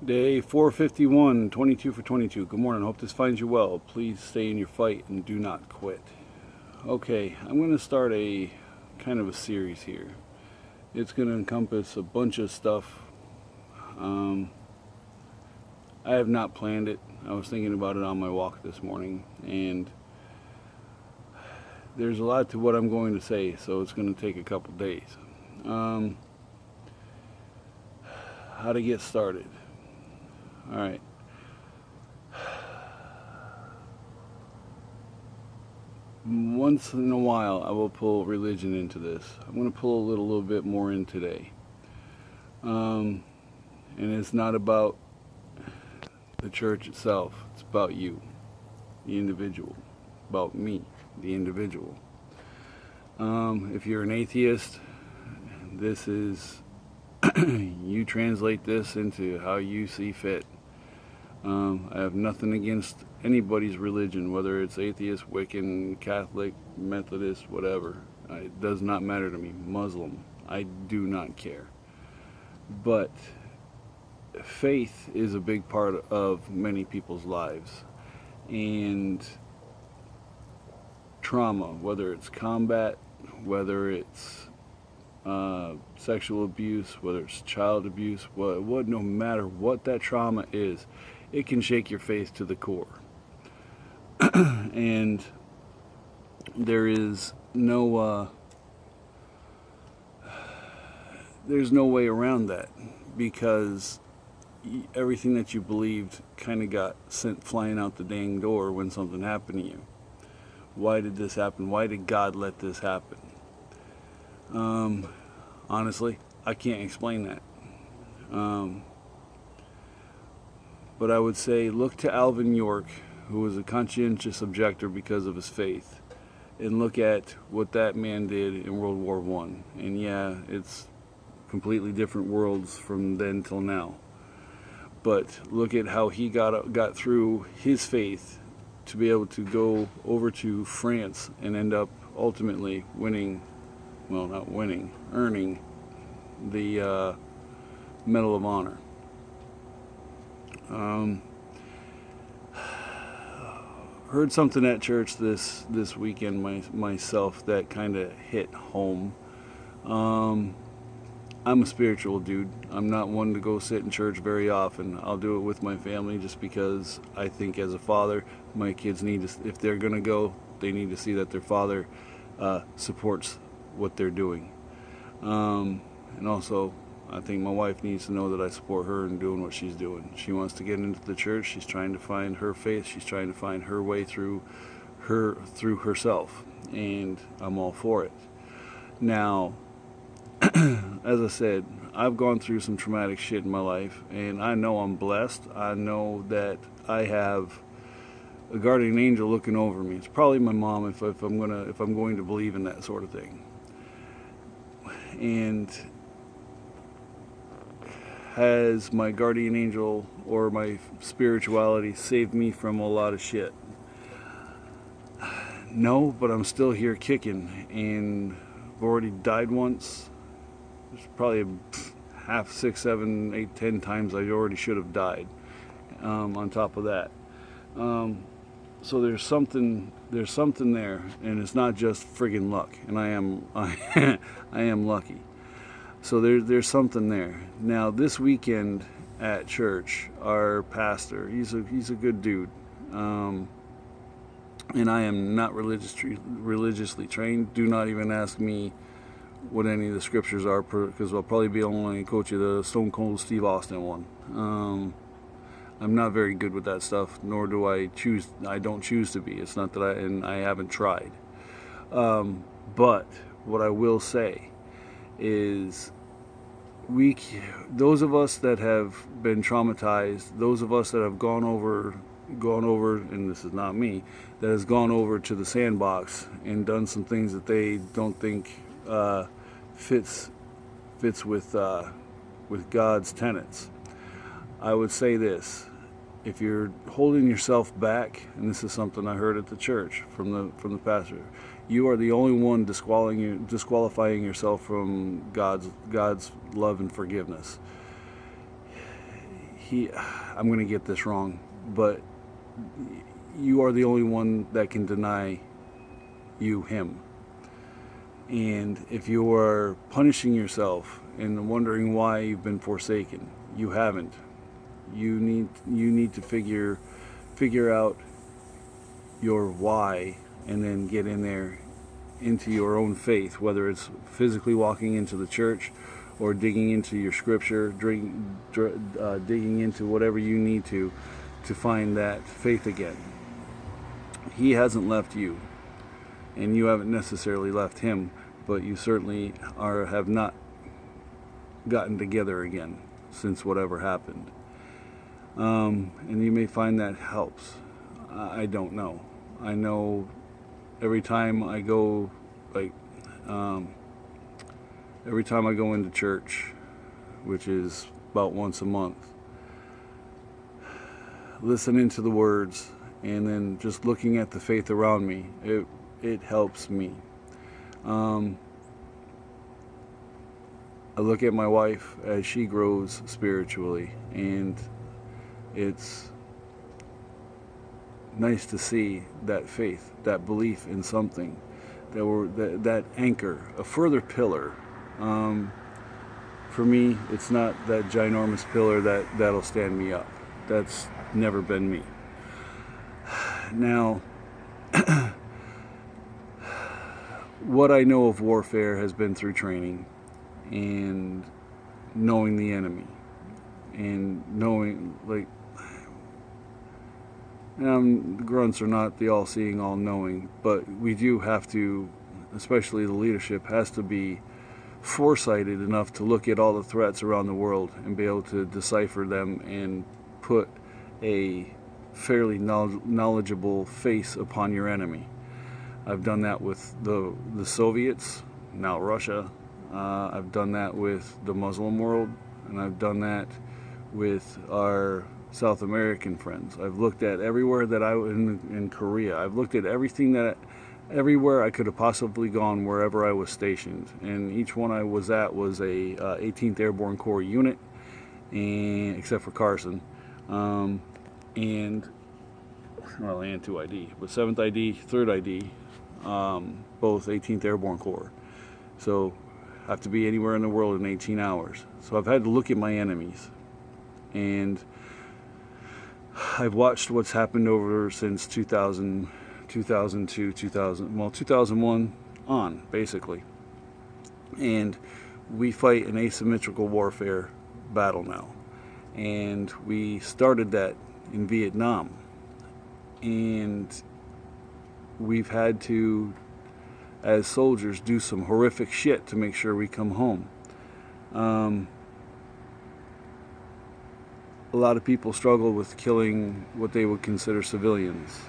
Day 451, 22 for 22. Good morning. Hope this finds you well. Please stay in your fight and do not quit. Okay, I'm going to start a kind of a series here. It's going to encompass a bunch of stuff. I have not planned it. I was thinking about it on my walk this morning, and there's a lot to what I'm going to say, so it's going to take a couple days. How to get started. All right. Once in a while, I will pull religion into this. I'm going to pull a little bit more in today. And it's not about the church itself. It's about you, the individual. About me, the individual. If you're an atheist, this is you translate this into how you see fit. I have nothing against anybody's religion, whether it's atheist, Wiccan, Catholic, Methodist, whatever. It does not matter to me. Muslim, I do not care. But faith is a big part of many people's lives. And trauma, whether it's combat, whether it's sexual abuse, whether it's child abuse, no matter what that trauma is, it can shake your faith to the core. And there is there's no way around that, because everything that you believed kind of got sent flying out the dang door when something happened to you. Why did this happen? Why did God let this happen? Honestly, I can't explain that. But I would say look to Alvin York, who was a conscientious objector because of his faith, and look at what that man did in World War I. And yeah, it's completely different worlds from then till now. But look at how he got through his faith to be able to go over to France and end up ultimately winning, well, not winning, earning the Medal of Honor. Heard something at church this weekend myself that kind of hit home. I'm a spiritual dude. I'm not one to go sit in church very often. I'll do it with my family just because I think as a father, my kids need to, if they're going to go, they need to see that their father supports what they're doing. And also, I think my wife needs to know that I support her in doing what she's doing. She wants to get into the church. She's trying to find her faith. She's trying to find her way through herself, and I'm all for it. Now, as I said, I've gone through some traumatic shit in my life, and I know I'm blessed. I know that I have a guardian angel looking over me. It's probably my mom if I'm going to believe in that sort of thing. And has my guardian angel or my spirituality saved me from a lot of shit? No, but I'm still here kicking, and I've already died once. There's probably half, 6, 7, 8, 10 times I already should have died. On top of that, so there's something there, and it's not just friggin' luck. And I am lucky. So there's something there. Now this weekend at church, our pastor, he's a good dude, and I am not religiously trained. Do not even ask me what any of the scriptures are, because I'll probably be only coach you the Stone Cold Steve Austin one. I'm not very good with that stuff, nor do I choose. I don't choose to be. It's not that I haven't tried. But what I will say is, those of us that have been traumatized, those of us that have gone over, and this is not me, that has gone over to the sandbox and done some things that they don't think fits with God's tenets. I would say this: if you're holding yourself back, and this is something I heard at the church from the pastor, you are the only one disqualifying yourself from God's love and forgiveness. I'm going to get this wrong, but you are the only one that can deny him. And if you are punishing yourself and wondering why you've been forsaken, you haven't. You need to figure out your why, and then get in there into your own faith, whether it's physically walking into the church or digging into your scripture, digging into whatever you need to find that faith again. He hasn't left you, and you haven't necessarily left him, but you certainly have not gotten together again since whatever happened. And you may find that helps. I don't know. I know every time I go, every time I go into church, which is about once a month, listening to the words and then just looking at the faith around me, it helps me. I look at my wife as she grows spiritually, and it's nice to see that faith, that belief in something, that anchor, a further pillar. For me, it's not that ginormous pillar that'll stand me up. That's never been me. Now, what I know of warfare has been through training and knowing the enemy, and knowing, grunts are not the all-seeing, all-knowing, but we do have to, especially the leadership, has to be foresighted enough to look at all the threats around the world and be able to decipher them and put a fairly knowledgeable face upon your enemy. I've done that with the Soviets, now Russia. I've done that with the Muslim world, and I've done that with our South American friends. I've looked at everywhere that in Korea. I've looked at everywhere I could have possibly gone, wherever I was stationed, and each one I was at was a 18th Airborne Corps unit, and except for Carson, and 2ID, but 7th ID, 3rd ID, both 18th Airborne Corps. So I have to be anywhere in the world in 18 hours. So I've had to look at my enemies, and I've watched what's happened over since 2000, 2002, 2001 on, basically. And we fight an asymmetrical warfare battle now. And we started that in Vietnam. And we've had to, as soldiers, do some horrific shit to make sure we come home. A lot of people struggle with killing what they would consider civilians.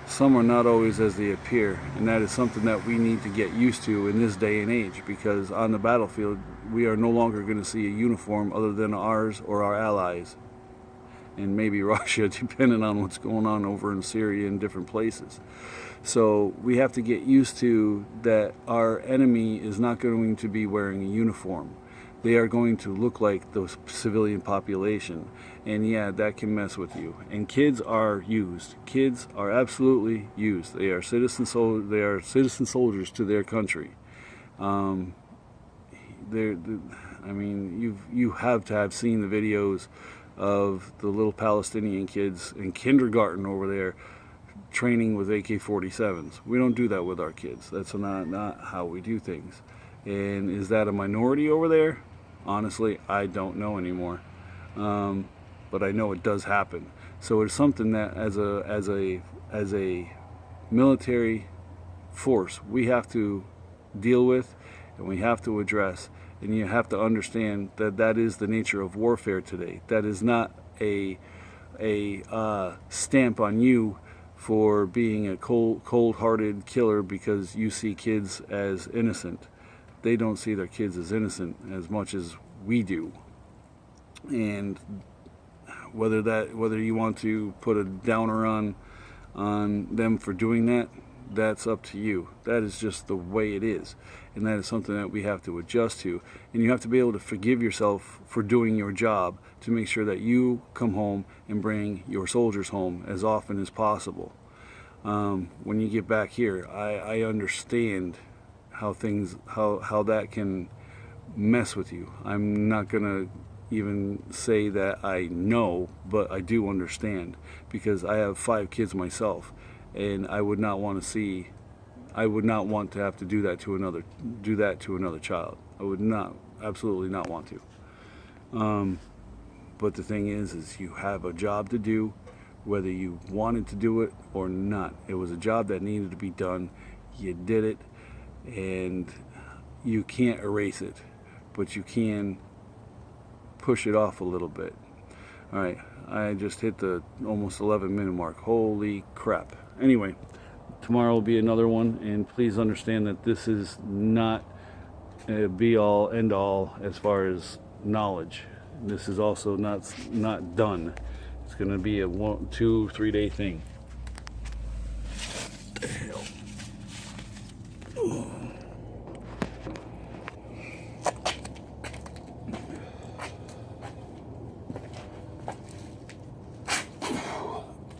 Some are not always as they appear, and that is something that we need to get used to in this day and age, because on the battlefield we are no longer going to see a uniform other than ours or our allies, and maybe Russia, depending on what's going on over in Syria and different places. So we have to get used to that our enemy is not going to be wearing a uniform. They are going to look like the civilian population, and yeah, that can mess with you. And kids are used. Kids are absolutely used. They are citizen soldiers to their country. You have to have seen the videos of the little Palestinian kids in kindergarten over there training with AK-47s. We don't do that with our kids. That's not how we do things. And is that a minority over there? Honestly, I don't know anymore. But I know it does happen. So it's something that as a military force we have to deal with, and we have to address. And you have to understand that that is the nature of warfare today. That is not a stamp on you for being a cold-hearted killer because you see kids as innocent. They don't see their kids as innocent as much as we do. And whether you want to put a downer on them for doing that, that's up to you. That is just the way it is, and that is something that we have to adjust to. And you have to be able to forgive yourself for doing your job to make sure that you come home and bring your soldiers home as often as possible. When you get back here, I understand how that can mess with you. I'm not gonna even say that I know, but I do understand, because I have 5 kids myself, and I would not want to have to do that to another child. I would absolutely not want to. But the thing is you have a job to do, whether you wanted to do it or not. It was a job that needed to be done. You did it, and you can't erase it, but you can push it off a little bit. All right, I just hit the almost 11-minute mark. Holy crap. Anyway, tomorrow will be another one, and please understand that this is not a be-all, end-all as far as knowledge. This is also not done. It's going to be a 1, 2, 3 day thing. What the hell?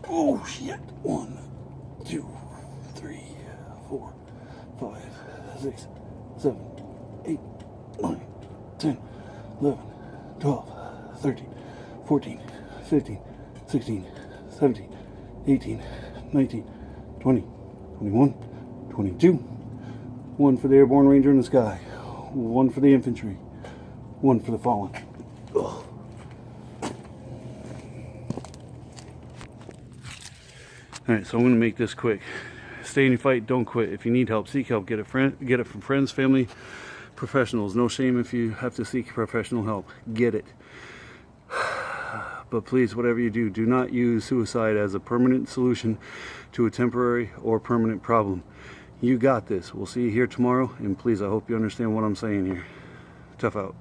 Oh shit. 1, 2, 3, 4, 5, 6, 7, 8, 9, 10, 11, 12, 13, 14, 15, 16, 17, 18, 19, 20, 21, 22. 1 for the airborne ranger in the sky. 1 for the infantry. 1 for the fallen. Ugh. Alright, so I'm going to make this quick. Stay in your fight, don't quit. If you need help, seek help. Get it from friends, family, professionals. No shame if you have to seek professional help. Get it. But please, whatever you do, do not use suicide as a permanent solution to a temporary or permanent problem. You got this. We'll see you here tomorrow, and please, I hope you understand what I'm saying here. Tough out.